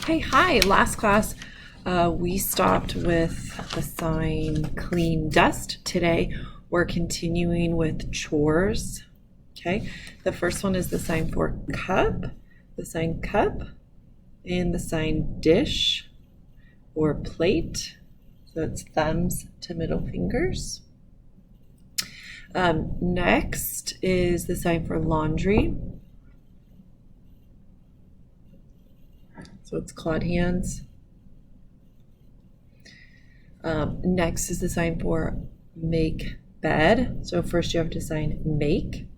Okay, hi. Last class, we stopped with the sign clean dust. Today, we're continuing with chores. Okay, the first one is the sign for cup, the sign cup, and the sign dish or plate. So it's thumbs to middle fingers. Next is the sign for laundry. So it's clawed hands. Next is the sign for make bed. So first you have to sign make,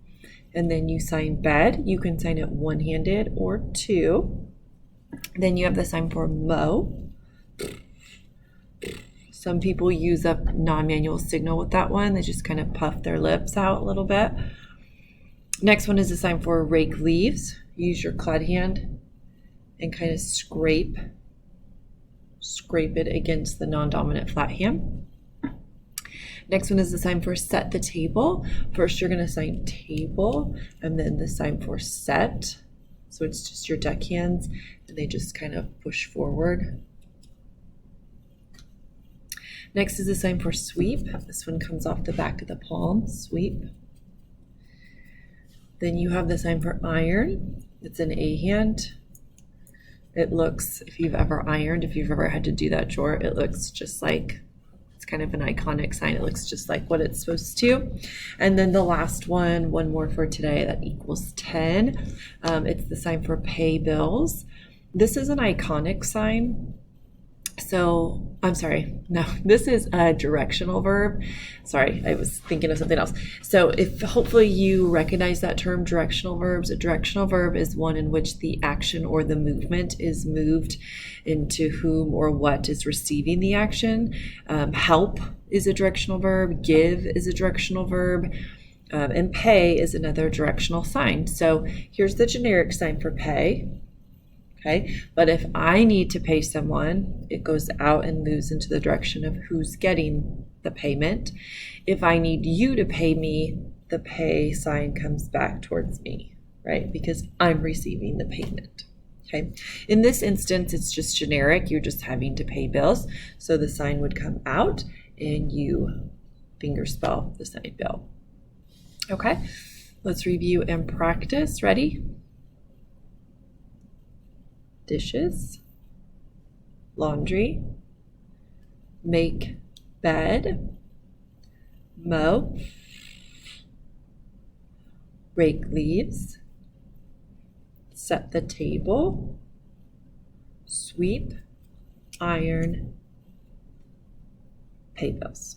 and then you sign bed. You can sign it one-handed or two. Then you have the sign for mow. Some people use a non-manual signal with that one. They just kind of puff their lips out a little bit. Next one is the sign for rake leaves. Use your clawed hand and kind of scrape it against the non-dominant flat hand. Next one is the sign for set the table. First you're going to sign table, and then the sign for set. So it's just your deck hands, and they just kind of push forward. Next is the sign for sweep. This one comes off the back of the palm, sweep. Then you have the sign for iron. It's an A hand. It looks, if you've ever ironed, if you've ever had to do that chore, it looks just like, it's kind of an iconic sign. It looks just like what it's supposed to. And then the last one more for today, that equals 10. It's the sign for pay bills. This is an iconic sign. So, I'm sorry, no, this is a directional verb. Sorry, I was thinking of something else. So if hopefully you recognize that term, directional verbs. A directional verb is one in which the action or the movement is moved into whom or what is receiving the action. Help is a directional verb. Give is a directional verb. And pay is another directional sign. So here's the generic sign for pay. Okay, but if I need to pay someone, it goes out and moves into the direction of who's getting the payment. If I need you to pay me, the pay sign comes back towards me, right? Because I'm receiving the payment. Okay, in this instance, it's just generic. You're just having to pay bills. So the sign would come out and you fingerspell the sign bill. Okay, let's review and practice. Ready? Dishes, laundry, make bed, mow, rake leaves, set the table, sweep, iron, pay bills.